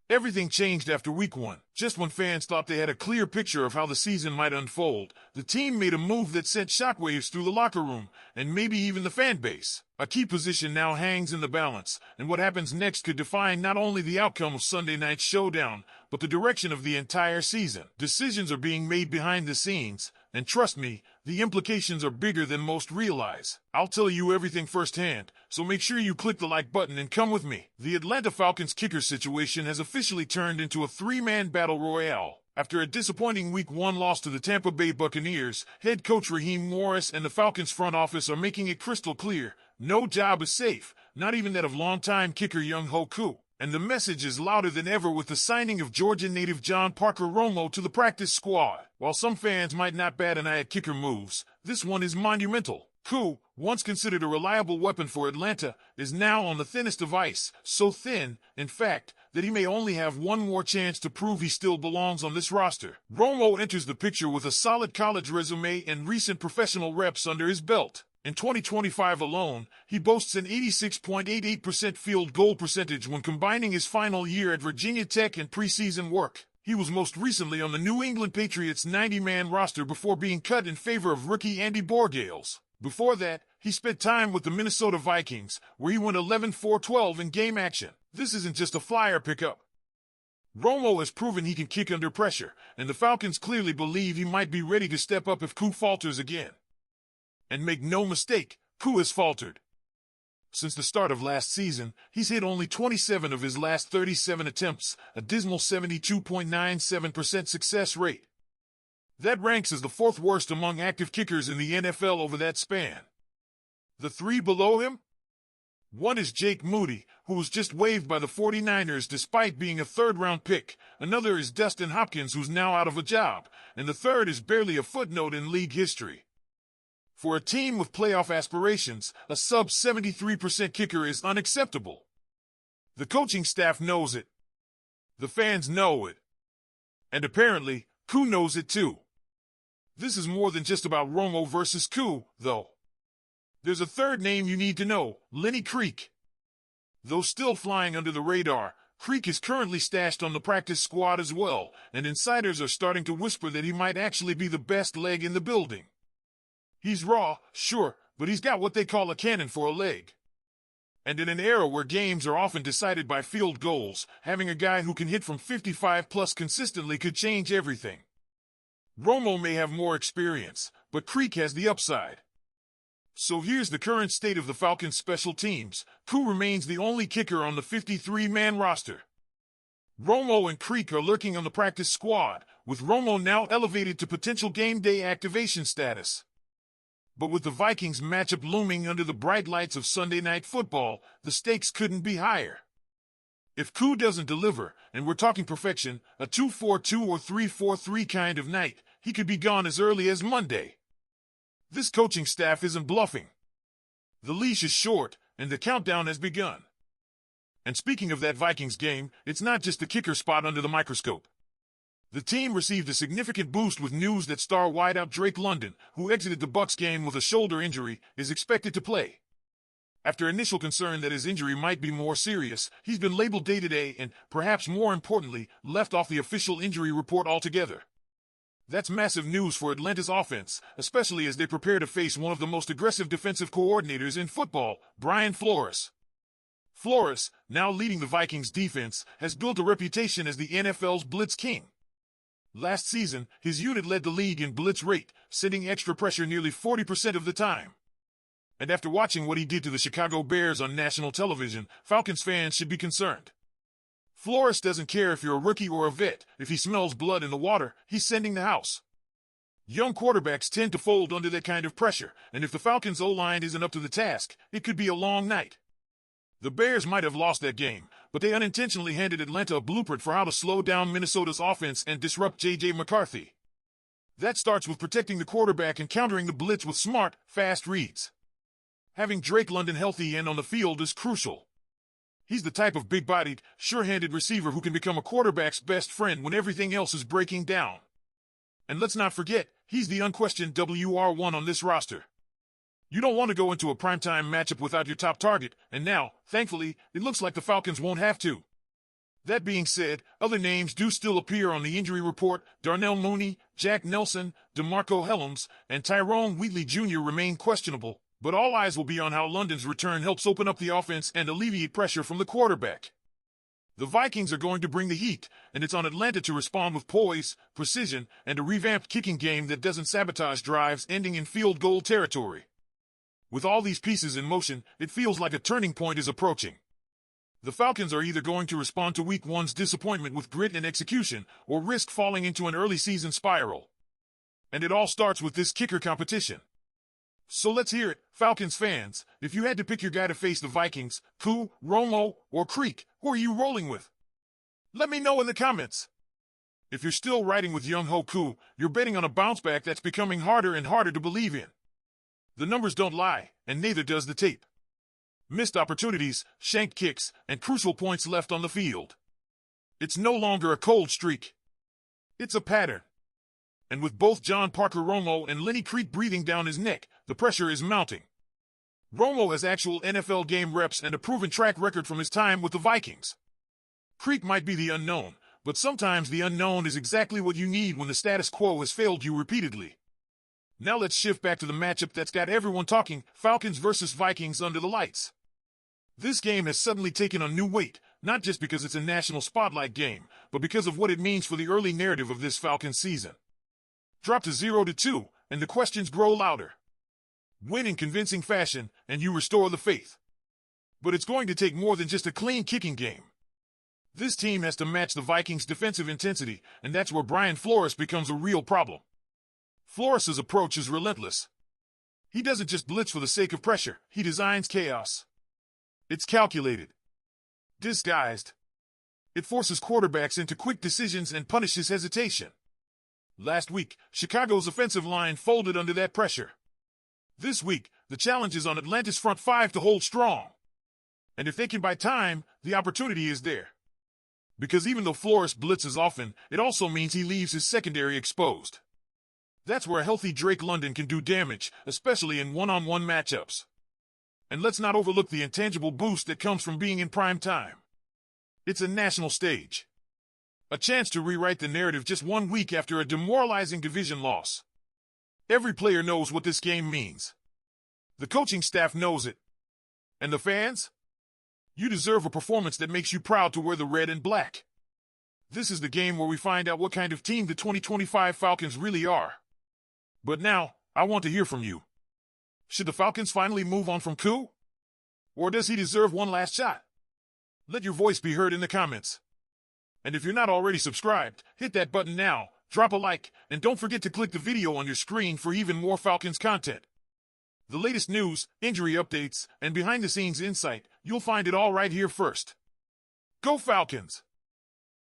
Everything changed after week 1. Just when fans thought they had a clear picture of how the season might unfold, the team made a move that sent shockwaves through the locker room and maybe even the fan base. A key position now hangs in the balance, and what happens next could define not only the outcome of Sunday night's showdown, but the direction of the entire season. Decisions are being made behind the scenes, and trust me, the implications are bigger than most realize. I'll tell you everything firsthand, so make sure you click the like button and come with me. The Atlanta Falcons kicker situation has officially turned into a three-man battle royale. After a disappointing Week 1 loss to the Tampa Bay Buccaneers, head coach Raheem Morris and the Falcons front office are making it crystal clear, no job is safe, not even that of longtime kicker Young-Ho Koo. And the message is louder than ever with the signing of Georgia native John Parker Romo to the practice squad. While some fans might not bat an eye at kicker moves, this one is monumental. Koo, once considered a reliable weapon for Atlanta, is now on the thinnest of ice, so thin, in fact, that he may only have one more chance to prove he still belongs on this roster. Romo enters the picture with a solid college resume and recent professional reps under his belt. In 2025 alone, he boasts an 86.88% field goal percentage when combining his final year at Virginia Tech and preseason work. He was most recently on the New England Patriots' 90-man roster before being cut in favor of rookie Andy Borgales. Before that, he spent time with the Minnesota Vikings, where he went 11-4-12 in game action. This isn't just a flyer pickup. Romo has proven he can kick under pressure, and the Falcons clearly believe he might be ready to step up if Koo falters again. And make no mistake, Koo has faltered. Since the start of last season, he's hit only 27 of his last 37 attempts, a dismal 72.97% success rate. That ranks as the fourth worst among active kickers in the NFL over that span. The three below him? One is Jake Moody, who was just waived by the 49ers despite being a third-round pick. Another is Dustin Hopkins, who's now out of a job. And the third is barely a footnote in league history. For a team with playoff aspirations, a sub-73% kicker is unacceptable. The coaching staff knows it. The fans know it. And apparently, Koo knows it too. This is more than just about Romo versus Koo, though. There's a third name you need to know, Lenny Creek. Though still flying under the radar, Creek is currently stashed on the practice squad as well, and insiders are starting to whisper that he might actually be the best leg in the building. He's raw, sure, but he's got what they call a cannon for a leg. And in an era where games are often decided by field goals, having a guy who can hit from 55+ consistently could change everything. Romo may have more experience, but Creek has the upside. So here's the current state of the Falcons' special teams. Koo remains the only kicker on the 53-man roster. Romo and Creek are lurking on the practice squad, with Romo now elevated to potential game day activation status. But with the Vikings matchup looming under the bright lights of Sunday Night Football, the stakes couldn't be higher. If Koo doesn't deliver, and we're talking perfection, a 2-4-2 or 3-4-3 kind of night, he could be gone as early as Monday. This coaching staff isn't bluffing. The leash is short, and the countdown has begun. And speaking of that Vikings game, it's not just the kicker spot under the microscope. The team received a significant boost with news that star wideout Drake London, who exited the Bucs game with a shoulder injury, is expected to play. After initial concern that his injury might be more serious, he's been labeled day-to-day and, perhaps more importantly, left off the official injury report altogether. That's massive news for Atlanta's offense, especially as they prepare to face one of the most aggressive defensive coordinators in football, Brian Flores. Flores, now leading the Vikings defense, has built a reputation as the NFL's blitz king. Last season, his unit led the league in blitz rate, sending extra pressure nearly 40% of the time. And after watching what he did to the Chicago Bears on national television, Falcons fans should be concerned. Flores doesn't care if you're a rookie or a vet. If he smells blood in the water, he's sending the house. Young quarterbacks tend to fold under that kind of pressure, and if the Falcons' O-line isn't up to the task, it could be a long night. The Bears might have lost that game, but they unintentionally handed Atlanta a blueprint for how to slow down Minnesota's offense and disrupt J.J. McCarthy. That starts with protecting the quarterback and countering the blitz with smart, fast reads. Having Drake London healthy and on the field is crucial. He's the type of big-bodied, sure-handed receiver who can become a quarterback's best friend when everything else is breaking down. And let's not forget, he's the unquestioned WR1 on this roster. You don't want to go into a primetime matchup without your top target, and now, thankfully, it looks like the Falcons won't have to. That being said, other names do still appear on the injury report. Darnell Mooney, Jack Nelson, DeMarco Hellams, and Tyrone Wheatley Jr. remain questionable, but all eyes will be on how London's return helps open up the offense and alleviate pressure from the quarterback. The Vikings are going to bring the heat, and it's on Atlanta to respond with poise, precision, and a revamped kicking game that doesn't sabotage drives ending in field goal territory. With all these pieces in motion, it feels like a turning point is approaching. The Falcons are either going to respond to Week 1's disappointment with grit and execution, or risk falling into an early season spiral. And it all starts with this kicker competition. So let's hear it, Falcons fans. If you had to pick your guy to face the Vikings, Koo, Romo, or Creek, who are you rolling with? Let me know in the comments. If you're still riding with Young-Ho Koo, you're betting on a bounce back that's becoming harder and harder to believe in. The numbers don't lie, and neither does the tape. Missed opportunities, shanked kicks, and crucial points left on the field. It's no longer a cold streak. It's a pattern. And with both John Parker Romo and Lenny Creek breathing down his neck, the pressure is mounting. Romo has actual NFL game reps and a proven track record from his time with the Vikings. Creek might be the unknown, but sometimes the unknown is exactly what you need when the status quo has failed you repeatedly. Now let's shift back to the matchup that's got everyone talking, Falcons versus Vikings under the lights. This game has suddenly taken on new weight, not just because it's a national spotlight game, but because of what it means for the early narrative of this Falcons season. Drop to 0-2, and the questions grow louder. Win in convincing fashion, and you restore the faith. But it's going to take more than just a clean kicking game. This team has to match the Vikings' defensive intensity, and that's where Brian Flores becomes a real problem. Flores' approach is relentless. He doesn't just blitz for the sake of pressure, he designs chaos. It's calculated. Disguised. It forces quarterbacks into quick decisions and punishes hesitation. Last week, Chicago's offensive line folded under that pressure. This week, the challenge is on Atlanta's front five to hold strong. And if they can buy time, the opportunity is there. Because even though Flores blitzes often, it also means he leaves his secondary exposed. That's where a healthy Drake London can do damage, especially in one-on-one matchups. And let's not overlook the intangible boost that comes from being in prime time. It's a national stage. A chance to rewrite the narrative just 1 week after a demoralizing division loss. Every player knows what this game means. The coaching staff knows it. And the fans? You deserve a performance that makes you proud to wear the red and black. This is the game where we find out what kind of team the 2025 Falcons really are. But now, I want to hear from you. Should the Falcons finally move on from Koo? Or does he deserve one last shot? Let your voice be heard in the comments. And if you're not already subscribed, hit that button now, drop a like, and don't forget to click the video on your screen for even more Falcons content. The latest news, injury updates, and behind-the-scenes insight, you'll find it all right here first. Go Falcons!